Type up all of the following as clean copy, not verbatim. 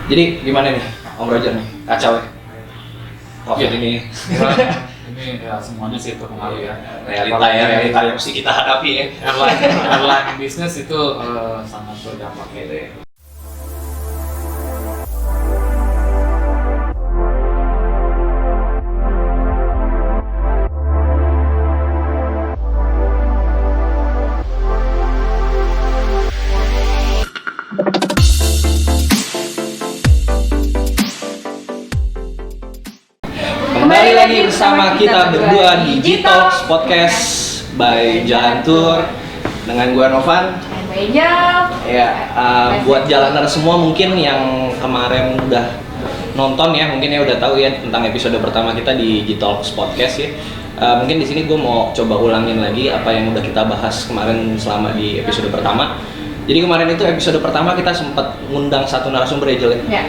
Jadi gimana nih Om Roger nih, kacau ya? Covid ini. Ini ya semuanya sih terpengaruh ya. Realita yang mesti kita hadapi ya. Airline bisnis itu sangat berdampak gitu ya. Kembali lagi bersama kita berdua di G-Talks Podcast by Jalan Tour dengan gue Novan. Ya, buat jalaner semua mungkin yang kemarin udah nonton ya, mungkin ya udah tahu ya tentang episode pertama kita di G-Talks Podcast ya. Mungkin di sini gue mau coba ulangin lagi apa yang udah kita bahas kemarin selama di episode pertama. Jadi kemarin itu episode pertama kita sempat ngundang satu narasumber ya, Jel. Ya.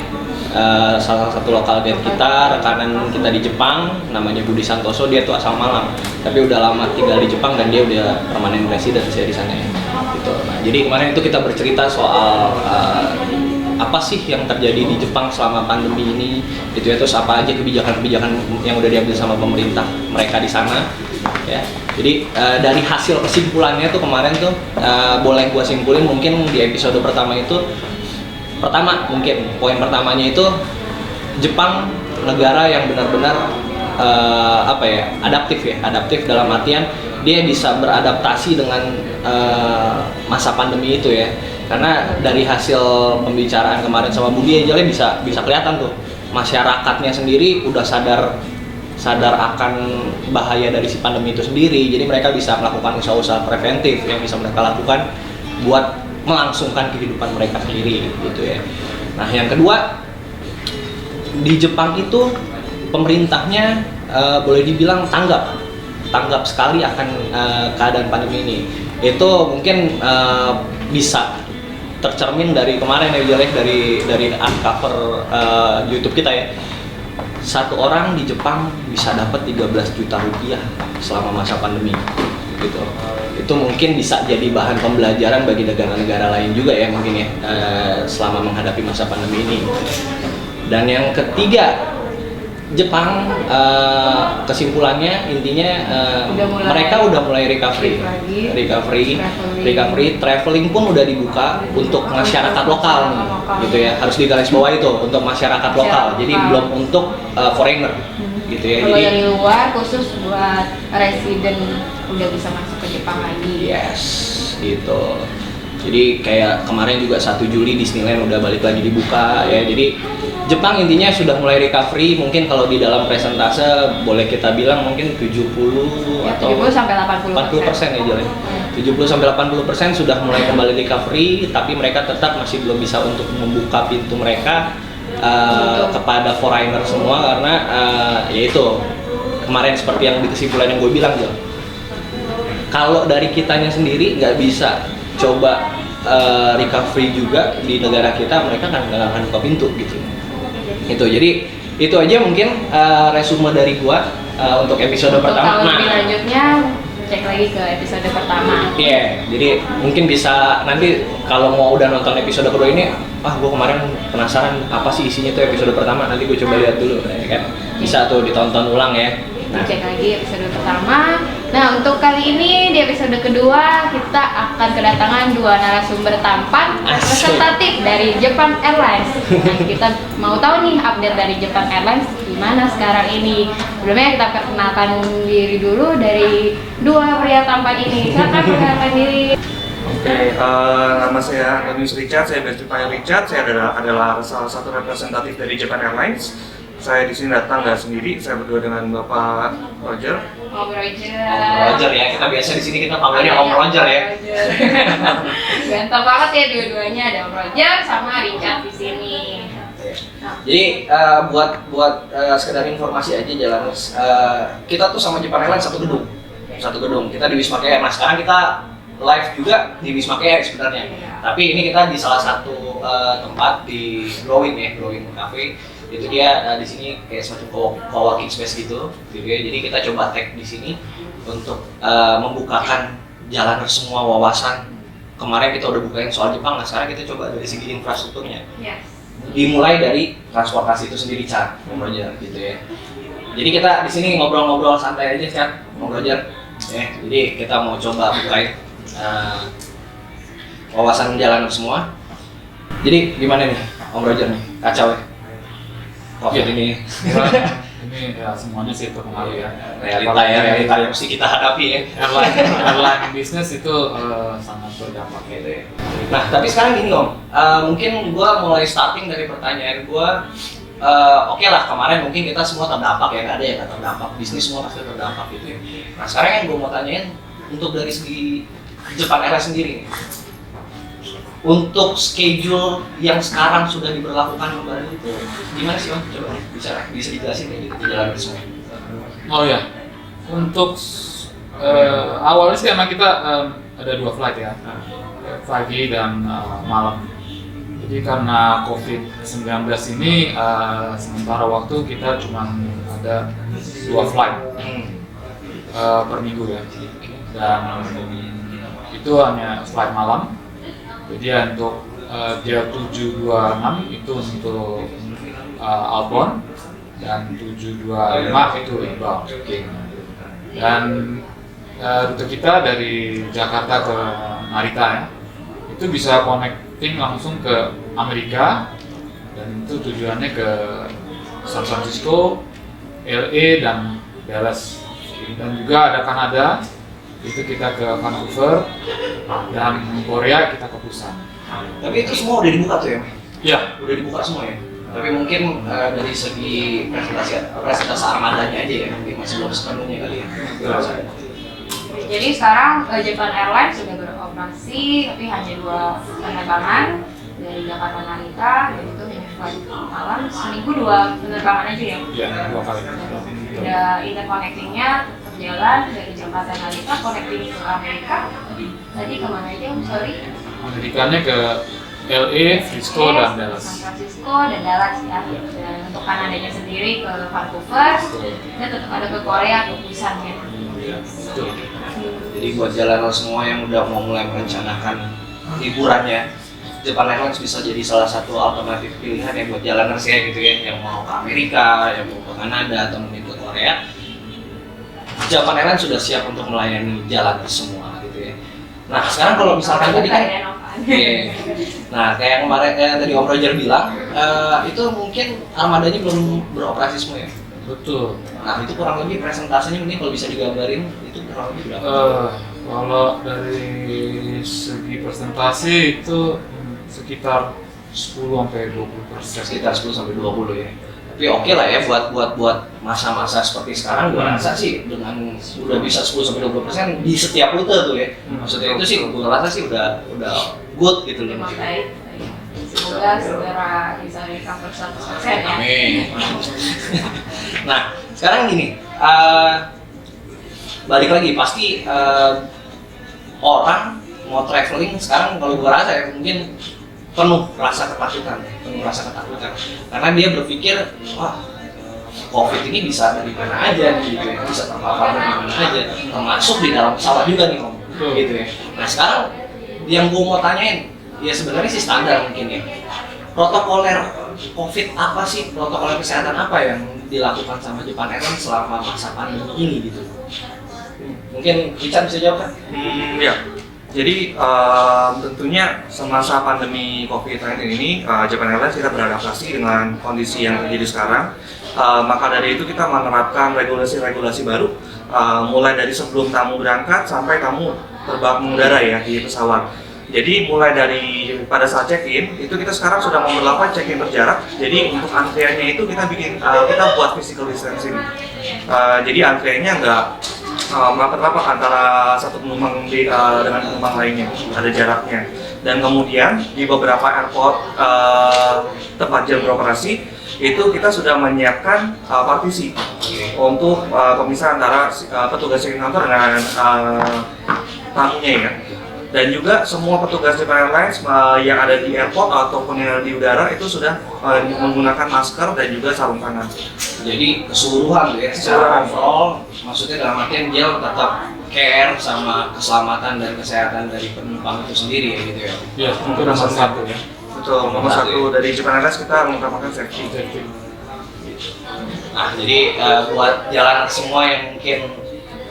Salah satu lokal guide kita, rekanan kita di Jepang, namanya Budi Santoso. Dia tuh asal Malang, tapi udah lama tinggal di Jepang dan dia udah permanent resident saya di sana ya. Gitu. Nah, jadi kemarin itu kita bercerita soal apa sih yang terjadi di Jepang selama pandemi ini, itu ya, terus apa aja kebijakan-kebijakan yang udah diambil sama pemerintah mereka di sana. Ya, jadi dari hasil kesimpulannya tuh kemarin tuh boleh gua simpulin mungkin di episode pertama itu. Pertama, mungkin poin pertamanya itu Jepang negara yang benar-benar adaptif dalam artian dia bisa beradaptasi dengan masa pandemi itu ya. Karena dari hasil pembicaraan kemarin sama Budi aja bisa kelihatan tuh masyarakatnya sendiri udah sadar akan bahaya dari si pandemi itu sendiri. Jadi mereka bisa melakukan usaha-usaha preventif yang bisa mereka lakukan buat melangsungkan kehidupan mereka sendiri gitu ya. Nah, yang kedua, di Jepang itu pemerintahnya boleh dibilang tanggap sekali akan keadaan pandemi ini. Itu mungkin bisa tercermin dari kemarin ya, jelek dari uncover YouTube kita ya. Satu orang di Jepang bisa dapat 13 juta rupiah selama masa pandemi gitu. Itu mungkin bisa jadi bahan pembelajaran bagi negara-negara lain juga ya mungkin ya selama menghadapi masa pandemi ini. Dan yang ketiga, Jepang kesimpulannya intinya mereka udah mulai recovery, traveling pun udah dibuka untuk masyarakat lokal nih, gitu ya, harus digarisbawahi itu untuk masyarakat lokal, jadi belum untuk foreigner, gitu ya. Kalau jadi dari luar khusus buat resident udah bisa masuk ke Jepang lagi. Yes, gitu. Jadi kayak kemarin juga 1 Juli Disneyland udah balik lagi dibuka ya. Jadi Jepang intinya sudah mulai recovery. Mungkin kalau di dalam presentase boleh kita bilang mungkin 70 Ya, atau 70 sampai 80% ya Jalen. 70 sampai 80% sudah mulai kembali recovery, tapi mereka tetap masih belum bisa untuk membuka pintu mereka kepada foreigner semua karena yaitu kemarin seperti yang di kesimpulan yang gue bilang, Jel. Kalau dari kitanya sendiri nggak bisa coba recovery juga di negara kita, mereka kan nggak akan buka pintu gitu. Itu jadi itu aja mungkin resume dari gua untuk episode pertama. Kalau lebih lanjutnya cek lagi ke episode pertama. Iya, jadi mungkin bisa nanti kalau mau udah nonton episode kedua ini, gua kemarin penasaran apa sih isinya tuh episode pertama, nanti gua coba lihat dulu, ya kan? Bisa tuh ditonton ulang ya. Cek lagi episode pertama. Nah, untuk kali ini di episode kedua kita akan kedatangan 2 narasumber tampan representatif dari Japan Airlines. Nah, kita mau tahu nih update dari Japan Airlines gimana sekarang ini. Sebelumnya kita perkenalkan diri dulu dari 2 pria tampan ini. Silakan perkenalkan diri. Oke, nama saya Antonius Richard, saya dari Japan Richard. Saya adalah salah satu representatif dari Japan Airlines. Saya di sini datang nggak sendiri, saya berdua dengan Bapak Roger. Om Roger. Om Roger ya, kita biasa di sini kita panggilnya Om Roger ya. Ganteng banget ya dua-duanya, ada Om Roger sama Richard di sini. Jadi buat sekedar informasi aja jalan, kita tuh sama Japan Airlines satu gedung. Kita di Wisma Care. Nah, sekarang kita live juga di Wisma Care sebenarnya. Tapi ini kita di salah satu tempat di Glowing Cafe. Itu dia di sini kayak semacam co-working space gitu ya. Jadi kita coba tag di sini untuk membukakan jalan semua wawasan. Kemarin kita udah bukain soal Jepang, nah sekarang kita coba dari segi infrastrukturnya. Yes. dimulai dari transportasi itu sendiri, Chan, Om Roger, gitu ya. Jadi kita di sini ngobrol-ngobrol santai aja, Chan, Om Roger. Ya, jadi kita mau coba bukain wawasan jalanan semua. Jadi gimana nih, Om Roger nih, kacau ya? COVID ini. Ini ya semuanya sih terpengaruh ya. Realita yang mesti kita hadapi ya. Airline bisnis itu sangat berdampak gitu ya. Nah, tapi sekarang gini Om, mungkin gua mulai starting dari pertanyaan gua. Oke lah, kemarin mungkin kita semua terdampak ya, nggak ada yang nggak terdampak, bisnis semua pasti terdampak gitu ya. Nah sekarang yang gue mau tanyain, untuk dari segi Japan Airlines sendiri nih, untuk schedule yang sekarang sudah diberlakukan kembali itu gimana sih Om? Coba bisa dijelasin kayak gitu perjalanan semua. Oh ya, untuk awalnya sih emang kita ada 2 flight ya, pagi dan malam. Jadi karena COVID-19 ini sementara waktu kita cuma ada 2 flight per minggu ya, dan itu hanya flight malam. Jadi untuk dia 726 itu untuk outbound dan 725 itu inbound. Dan rute kita dari Jakarta ke Narita ya, itu bisa connecting langsung ke Amerika, dan itu tujuannya ke San Francisco, LA dan Dallas, dan juga ada Kanada, itu kita ke Vancouver, dan Korea kita ke Busan. Tapi itu semua udah dibuka tuh ya? Iya, Udah dibuka semua ya? Tapi mungkin dari segi presentasi armadanya aja ya, mungkin masih belum sepenuhnya kali ya? Jadi sekarang Japan Airlines sudah beroperasi, tapi hanya 2 penerbangan dari Jakarta Narita, dan itu hanya flight malam, seminggu 2 penerbangan aja ya? Iya, 2 kali. Udah interconnectingnya tetap jalan dari Jakarta Narita, connecting ke Amerika. Tadi kemana aja Om? Sorry? Amerikanya ke LA, Frisco dan Dallas. San Francisco dan Dallas ya. Dan untuk Kanadanya sendiri ke Vancouver, dan tetap ada ke Korea, ke Busan ya. Betul. Jadi buat jalanan semua yang udah mau mulai merencanakan liburannya, Japan Airlines bisa jadi salah satu alternatif pilihan ya buat jalanan saya gitu ya, yang mau ke Amerika, yang mau ke Kanada atau mungkin ke Korea. Japan Airlines sudah siap untuk melayani jalan semua gitu ya. Nah sekarang kalau misalkan tadi kan, nah kayak yang kemarin tadi Om Roger bilang, itu mungkin armadanya belum beroperasi semua ya. Betul. Nah itu kurang lebih presentasinya mungkin kalau bisa digambarin itu kurang lebih berapa? Kalau dari segi presentasi itu sekitar 10-20%. Sekitar 10-20 ya. Tapi oke lah ya buat masa-masa seperti sekarang, gua rasa sih dengan udah bisa 10-20% di setiap rute tuh ya. Maksudnya itu sih gua rasa sih udah good gitu loh. Semoga segera bisa recover 100% ya. Amin. Nah, sekarang gini, balik lagi pasti orang mau traveling sekarang kalau gua rasa ya mungkin penuh rasa ketakutan, karena dia berpikir wah COVID ini bisa dari mana aja gitu ya, bisa terpapar dari mana aja, termasuk di dalam pesawat juga nih Om, gitu ya. Nah sekarang yang gua mau tanyain, ya sebenarnya sih standar mungkin ya. Protokoler COVID apa sih, protokoler kesehatan apa yang dilakukan sama Japan Airlines selama masa pandemi ini gitu? Mungkin Richard bisa jawab kan? Ya. Jadi tentunya semasa pandemi COVID-19 ini Japan Airlines kita beradaptasi dengan kondisi yang terjadi sekarang. Maka dari itu kita menerapkan regulasi-regulasi baru, mulai dari sebelum tamu berangkat sampai tamu terbang mengudara ya di pesawat. Jadi mulai dari pada saat check-in itu kita sekarang sudah memperlakukan check-in berjarak. Jadi untuk antriannya itu kita buat physical distancing. Jadi antriannya nggak merapat-rapat antara satu penumpang dengan penumpang lainnya, ada jaraknya. Dan kemudian di beberapa airport tempat jam beroperasi itu kita sudah menyiapkan partisi untuk pemisah antara petugas check-in counter dengan tamunya ya. Dan juga semua petugas Japan Airlines yang ada di airport ataupun yang ada di udara itu sudah menggunakan masker dan juga sarung tangan. Jadi keseluruhan ya, secara overall, maksudnya dalam artian dia tetap care sama keselamatan dan kesehatan dari penumpang itu sendiri ya gitu ya. Iya, itu nomor 1 ya. Betul, nomor satu dari Japan Airlines kita mengutamakan safety. Nah, jadi buat jalan semua yang mungkin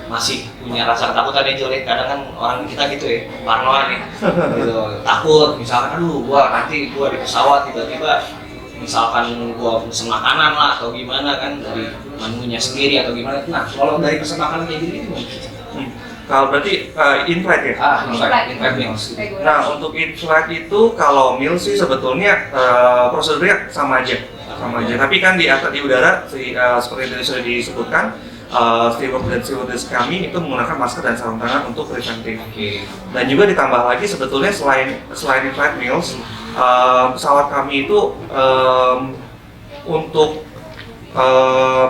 masih punya rasa ketakutan ya Jul, kadang kan orang kita gitu ya, parnoan nih, gitu, takut misalkan, aduh nanti gua di pesawat tiba-tiba misalkan gua pesen makanan lah atau gimana kan dari menunya sendiri atau gimana. Nah, kalau dari pesen makanan kayak gini gimana? Kalau berarti in-flight ya? In-flight meals. Nah, untuk in-flight itu kalau meal sih sebetulnya prosedurnya sama aja. Tapi kan di atas di udara seperti yang sudah disebutkan, steward dan stewardess kami itu menggunakan masker dan sarung tangan untuk preventif. Dan juga ditambah lagi sebetulnya selain in-flight meals, pesawat kami itu untuk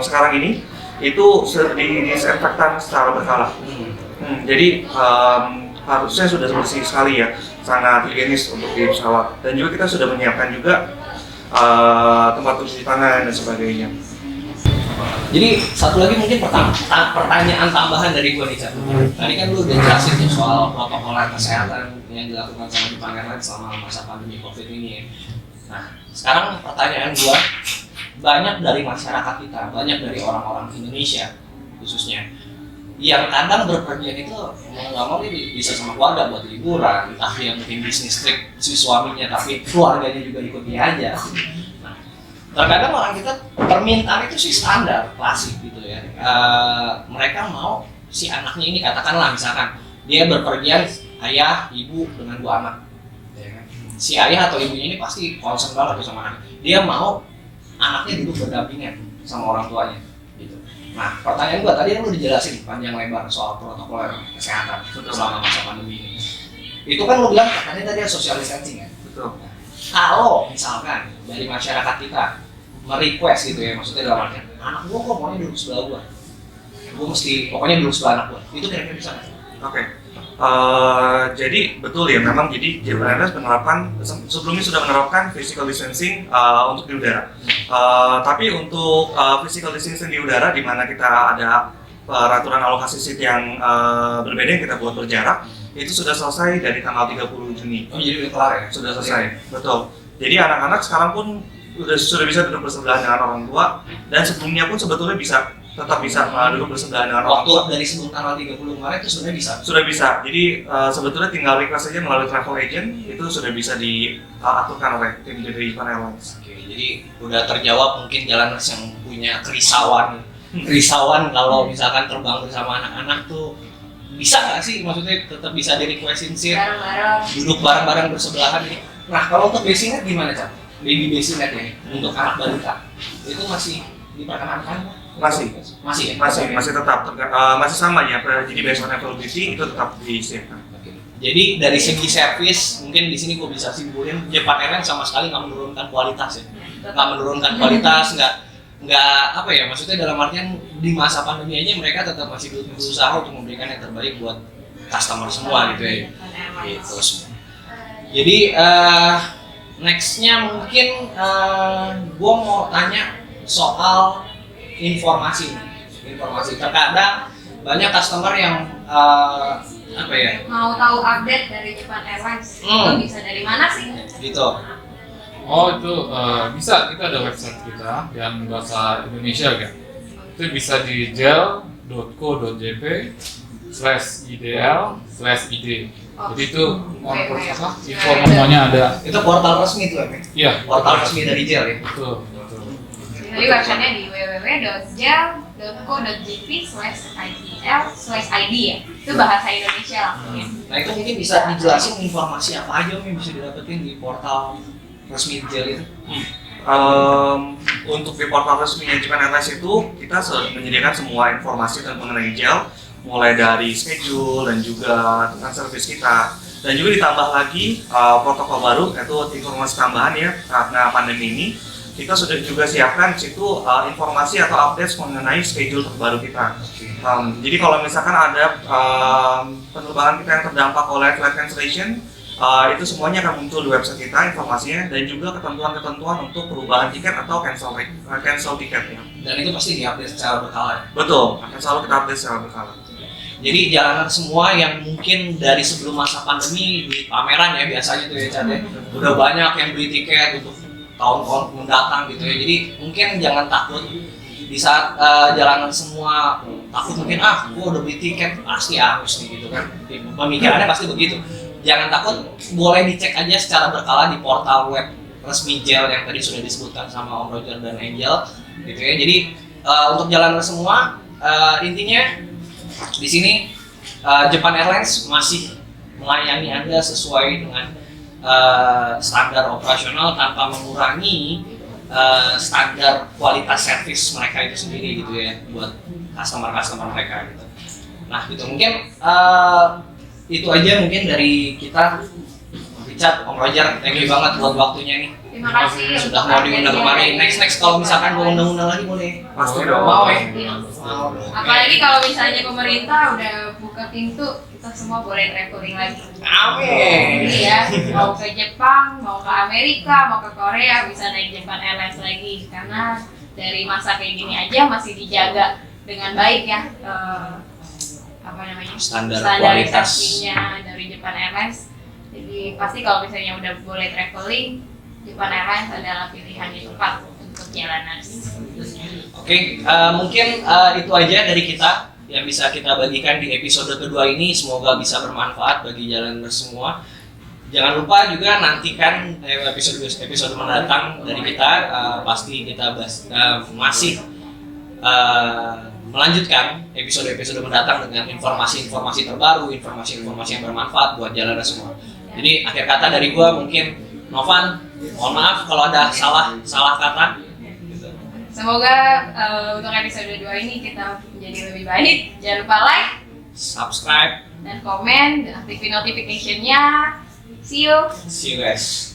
sekarang ini itu disinfektan secara berkala. Jadi harusnya sudah bersih sekali ya, sangat higienis untuk di pesawat. Dan juga kita sudah menyiapkan juga tempat cuci tangan dan sebagainya. Jadi satu lagi mungkin pertanyaan tambahan dari gue nih, Cak. Tadi kan lu udah jelasin tuh soal protokol kesehatan yang dilakukan sama Japan Airlines selama masa pandemi COVID ini ya. Nah, sekarang pertanyaan gue, banyak dari masyarakat kita, banyak dari orang-orang Indonesia khususnya, yang kadang berpergian itu mau nggak mau nih bisa sama keluarga buat liburan, entah yang mungkin bisnis trip si suaminya tapi keluarganya juga ikut dia aja. Nah, terkadang orang kita permintaan itu sih standar, klasik gitu ya. Mereka mau si anaknya ini, katakanlah misalkan dia berpergian ayah, ibu dengan 2 anak. Si ayah atau ibunya ini pasti concern banget tuh sama anaknya. Dia mau anaknya duduk berdampingan sama orang tuanya. Gitu. Nah, pertanyaan gua tadi yang lu dijelasin panjang lebar soal protokol kesehatan selama masa pandemi ini. Itu kan lu bilang katanya tadi social distancing ya. Betul. Kalau misalkan dari masyarakat kita merequest gitu ya, maksudnya dalam artian anak gua kok maunya duduk sebelah gua mesti pokoknya duduk sebelah anak gua, itu kira-kira bisa nggak? Oke. Jadi betul ya, memang jadi Japan Airlines sebelumnya sudah menerapkan physical distancing untuk di udara. Tapi untuk physical distancing di udara, di mana kita ada peraturan alokasi seat yang berbeda yang kita buat berjarak, itu sudah selesai dari tanggal 30 Juni. Oh, jadi udah kelar ya? Sudah selesai, betul. Jadi anak-anak sekarang pun sudah bisa duduk bersebelahan dengan orang tua, dan sebelumnya pun sebetulnya tetap bisa duduk bersebelahan dengan orang tua. Waktu dari sebelum tanggal 30 kemarin itu sebenarnya bisa? Sudah bisa, jadi sebetulnya tinggal request saja melalui travel agent, itu sudah bisa diaturkan oleh tim dari Japan Airlines. Oke, jadi udah terjawab mungkin jalaners yang punya kerisauan kalau misalkan terbang bersama anak-anak tuh bisa nggak sih, maksudnya tetap bisa di requestin seat, duduk bareng-bareng bersebelahan nih. Nah, kalau untuk basinet gimana, Cak? Baby basinet ya, untuk anak balita, itu masih diperkenankan? Masih tetap masih sama ya. Jadi based on availability itu tetap disiapkan. Jadi dari segi servis mungkin di sini gue bisa simpulin Japan Airlines sama sekali nggak menurunkan kualitas ya, nggak apa ya, maksudnya dalam artian di masa pandemi aja mereka tetap masih berusaha untuk memberikan yang terbaik buat customer semua gitu ya. Gitu semua. Jadi nextnya mungkin gue mau tanya soal informasi. Terkadang banyak customer yang mau tahu update dari Japan Airlines, itu bisa dari mana sih? Gitu. Oh itu bisa, kita ada website kita yang bahasa Indonesia kan. Itu bisa di gel.co.jp/idl/id. Jadi itu informasinya ada. Itu portal resmi tuh ya? Iya. Portal resmi dari gel ya? Betul. Jadi websitenya di www.gel.co.jp/idl/id ya. Itu bahasa Indonesia langsung ya. Nah itu mungkin bisa dijelasin informasi apa aja yang bisa didapetin di portal resmi gel itu? Untuk di portal resminya Japan Airlines itu kita menyediakan semua informasi tentang mengenai gel, mulai dari schedule dan juga tentang servis kita, dan juga ditambah lagi protokol baru, yaitu informasi tambahan ya karena pandemi ini. Kita sudah juga siapkan situ informasi atau update mengenai schedule terbaru kita. Jadi kalau misalkan ada penerbangan kita yang terdampak oleh flight cancellation, itu semuanya akan muncul di website kita informasinya, dan juga ketentuan-ketentuan untuk perubahan tiket atau cancel tiketnya. Dan itu pasti diupdate secara berkala ya? Betul, akan selalu kita update secara berkala. Jadi jalanan semua yang mungkin dari sebelum masa pandemi di pameran ya biasanya tuh ya Chan ya, udah banyak yang beli tiket untuk tahun-tahun mendatang gitu ya. Jadi mungkin jangan takut di saat jalanan semua takut mungkin gua udah beli tiket pasti habis nih gitu kan. Pemikirannya pasti begitu. Jangan takut, boleh dicek aja secara berkala di portal web resmi JEL yang tadi sudah disebutkan sama Om Roger dan Angel gitu ya. Jadi untuk jalanan semua intinya di sini Japan Airlines masih melayani Anda sesuai dengan standar operasional tanpa mengurangi standar kualitas servis mereka itu sendiri gitu ya buat customer mereka gitu. Nah gitu mungkin itu aja mungkin dari kita. Richard, Om Roger, thank you banget buat waktunya nih. Terima kasih Sudah mau diundang kemarin. Next kalau misalkan mau undang-undang lagi boleh. Pasti dong. Mau ya? Iya. Mau. Apalagi kalau misalnya pemerintah udah buka pintu, kita semua boleh traveling lagi. Amin. Iya, mau ke Jepang, mau ke Amerika, mau ke Korea bisa naik Japan Airlines lagi karena dari masa kayak gini aja masih dijaga dengan baik ya Standar standarisasinya dari Japan Airlines. Jadi pasti kalau misalnya udah boleh traveling, Japan Airlines adalah pilihan yang tepat untuk jalanan. Oke, mungkin itu aja dari kita yang bisa kita bagikan di episode kedua ini. Semoga bisa bermanfaat bagi jalanan semua. Jangan lupa juga nantikan episode mendatang dari kita. Pasti kita masih melanjutkan episode-episode mendatang dengan informasi-informasi terbaru, informasi-informasi yang bermanfaat buat jalanan semua. Jadi akhir kata dari gua mungkin Novan, mohon maaf kalau ada salah kata. Semoga untuk episode 2 ini kita menjadi lebih baik. Jangan lupa like, subscribe, dan komen, dan aktifin notification-nya. See you. see you guys.